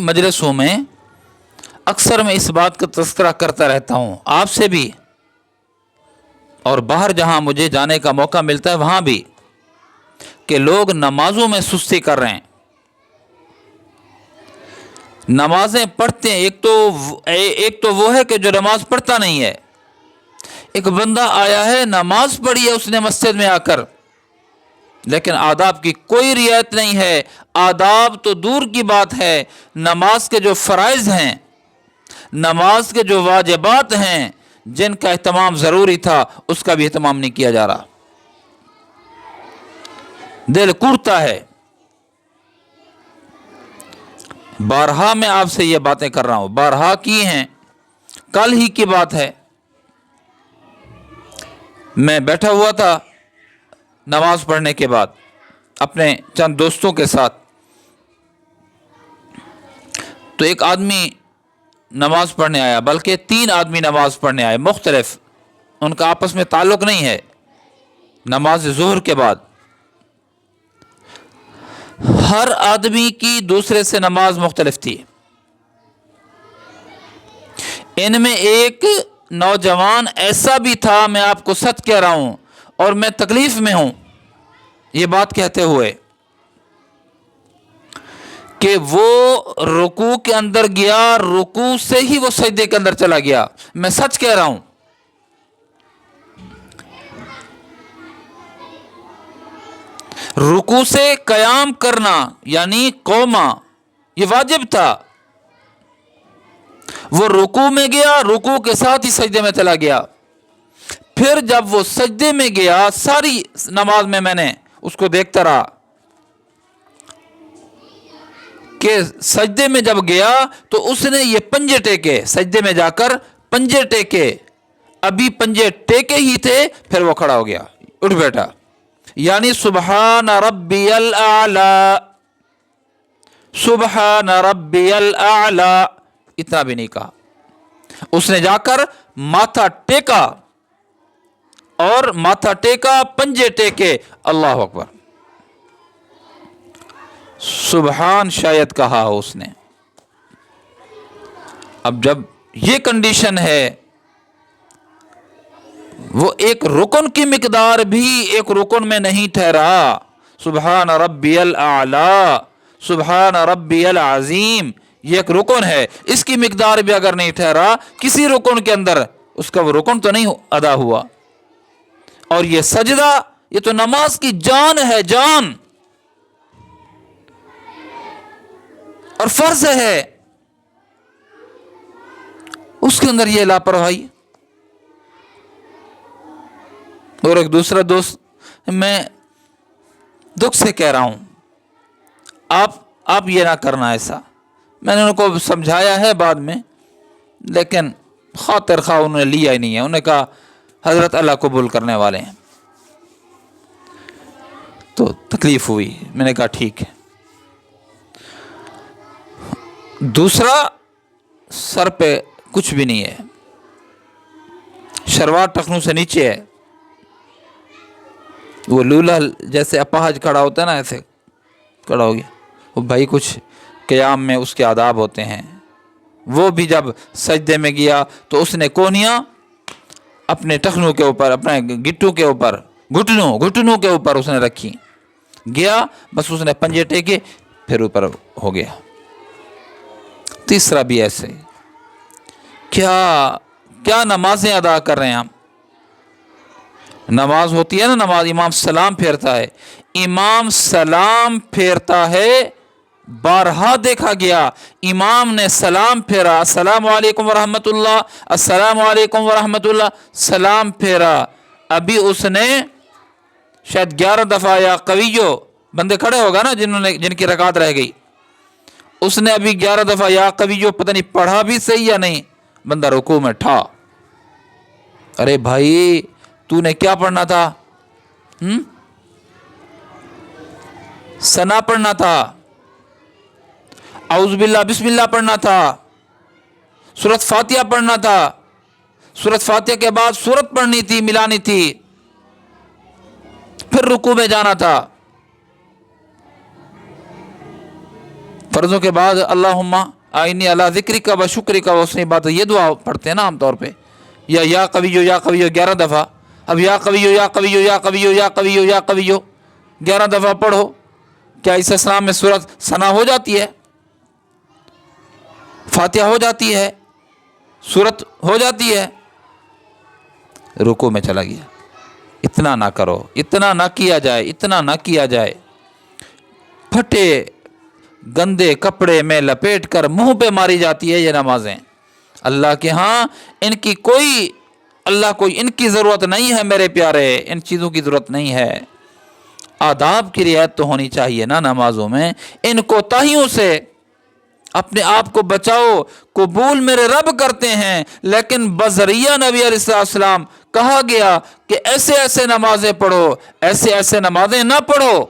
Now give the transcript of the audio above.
مجلسوں میں اکثر میں اس بات کا تذکرہ کرتا رہتا ہوں، آپ سے بھی اور باہر جہاں مجھے جانے کا موقع ملتا ہے وہاں بھی، کہ لوگ نمازوں میں سستی کر رہے ہیں۔ نمازیں پڑھتے ہیں، ایک تو وہ ہے کہ جو نماز پڑھتا نہیں ہے۔ ایک بندہ آیا ہے، نماز پڑھی ہے اس نے مسجد میں آ کر، لیکن آداب کی کوئی رعایت نہیں ہے۔ آداب تو دور کی بات ہے، نماز کے جو فرائض ہیں، نماز کے جو واجبات ہیں جن کا اہتمام ضروری تھا اس کا بھی اہتمام نہیں کیا جا رہا۔ دل کوڑتا ہے۔ بارہا میں آپ سے یہ باتیں کر رہا ہوں، بارہا کی ہیں، کل ہی کی بات ہے۔ میں بیٹھا ہوا تھا نماز پڑھنے کے بعد اپنے چند دوستوں کے ساتھ، تو ایک آدمی نماز پڑھنے آیا، بلکہ 3 آدمی نماز پڑھنے آئے مختلف، ان کا آپس میں تعلق نہیں ہے، نماز ظہر کے بعد۔ ہر آدمی کی دوسرے سے نماز مختلف تھی۔ ان میں ایک نوجوان ایسا بھی تھا، میں آپ کو سچ کہہ رہا ہوں اور میں تکلیف میں ہوں یہ بات کہتے ہوئے، کہ وہ رکوع کے اندر گیا، رکوع سے ہی وہ سجدے کے اندر چلا گیا۔ میں سچ کہہ رہا ہوں۔ رکوع سے قیام کرنا یعنی قوما، یہ واجب تھا۔ وہ رکوع میں گیا، رکوع کے ساتھ ہی سجدے میں چلا گیا۔ پھر جب وہ سجدے میں گیا، ساری نماز میں نے اس کو دیکھتا رہا کہ سجدے میں جب گیا تو اس نے یہ پنجے ٹیکے، سجدے میں جا کر پنجے ٹیکے، ابھی پنجے ٹیکے ہی تھے پھر وہ کھڑا ہو گیا، اٹھ بیٹھا، یعنی سبحان ربی الاعلی، سبحان ربی الاعلی، اتنا بھی نہیں کہا۔ اس نے جا کر ماتھا ٹیکا، اور ماتھا ٹیکا، پنجے ٹیکے، اللہ اکبر، سبحان شاید کہا ہو اس نے۔ اب جب یہ کنڈیشن ہے، وہ ایک رکن کی مقدار بھی ایک رکن میں نہیں ٹھہرا۔ سبحان ربی الاعلی، سبحان ربی العظیم، یہ ایک رکن ہے، اس کی مقدار بھی اگر نہیں ٹھہرا کسی رکن کے اندر، اس کا وہ رکن تو نہیں ادا ہوا۔ اور یہ سجدہ، یہ تو نماز کی جان ہے، جان اور فرض ہے، اس کے اندر یہ لاپرواہی۔ اور ایک دوسرا دوست، میں دکھ سے کہہ رہا ہوں، آپ یہ نہ کرنا ایسا۔ میں نے ان کو سمجھایا ہے بعد میں، لیکن خاطر خواہ انہوں نے لیا ہی نہیں ہے۔ انہوں نے کہا حضرت اللہ قبول کرنے والے ہیں، تو تکلیف ہوئی۔ میں نے کہا ٹھیک ہے۔ دوسرا، سر پہ کچھ بھی نہیں ہے، شلوار ٹخنوں سے نیچے ہے، وہ لولہ جیسے اپاہج کھڑا ہوتا ہے نا، ایسے کھڑا ہو گیا۔ وہ بھائی کچھ قیام میں اس کے آداب ہوتے ہیں، وہ بھی جب سجدے میں گیا تو اس نے کونیاں اپنے ٹخنوں کے اوپر، اپنے گٹوں کے اوپر، گھٹنوں کے اوپر اس نے رکھی، گیا بس اس نے پنجے ٹیکے، پھر اوپر ہو گیا۔ تیسرا بھی ایسے، کیا نمازیں ادا کر رہے ہیں ہم؟ نماز ہوتی ہے نا، نماز امام سلام پھیرتا ہے، امام سلام پھیرتا ہے، بارہا دیکھا گیا، امام نے سلام پھیرا، السلام علیکم ورحمۃ اللہ، السلام علیکم ورحمۃ اللہ، سلام پھیرا، ابھی اس نے شاید 11 دفعہ، یا قویو بندے کھڑے ہوگا نا جن کی رکعت رہ گئی، اس نے ابھی 11 دفعہ یا قویو پتہ نہیں پڑھا بھی صحیح یا نہیں، بندہ رکوع میں ٹھا۔ ارے بھائی تو نے کیا پڑھنا تھا؟ ثنا پڑھنا تھا، اعوذ باللہ بسم اللہ پڑھنا تھا، سورۃ فاتحہ پڑھنا تھا، سورۃ فاتحہ کے بعد سورت پڑھنی تھی، ملانی تھی، پھر رکوع میں جانا تھا۔ فرضوں کے بعد اللہم آئینی علی ذکرک و شکرک و حسن عبادت، یہ دعا پڑھتے ہیں نا عام طور پہ، یا قویو یا قویو 11 دفعہ. اب یا قویو یا قویو یا قویو یا قویو یا قویو 11 دفعہ پڑھو. کیا اس اسلام میں سورت ثنا ہو جاتی ہے؟ فاتحہ ہو جاتی ہے؟ سورت ہو جاتی ہے؟ رکوع میں چلا گیا. اتنا نہ کرو، اتنا نہ کیا جائے، اتنا نہ کیا جائے. پھٹے گندے کپڑے میں لپیٹ کر منہ پہ ماری جاتی ہے یہ نمازیں. اللہ کے ہاں ان کی ان کی ضرورت نہیں ہے میرے پیارے، ان چیزوں کی ضرورت نہیں ہے. آداب کی رعایت تو ہونی چاہیے نا نمازوں میں. ان کوتاہیوں سے اپنے آپ کو بچاؤ. قبول میرے رب کرتے ہیں، لیکن بذریعہ نبی علیہ السلام کہا گیا کہ ایسے ایسے نمازیں پڑھو، ایسے ایسے نمازیں نہ پڑھو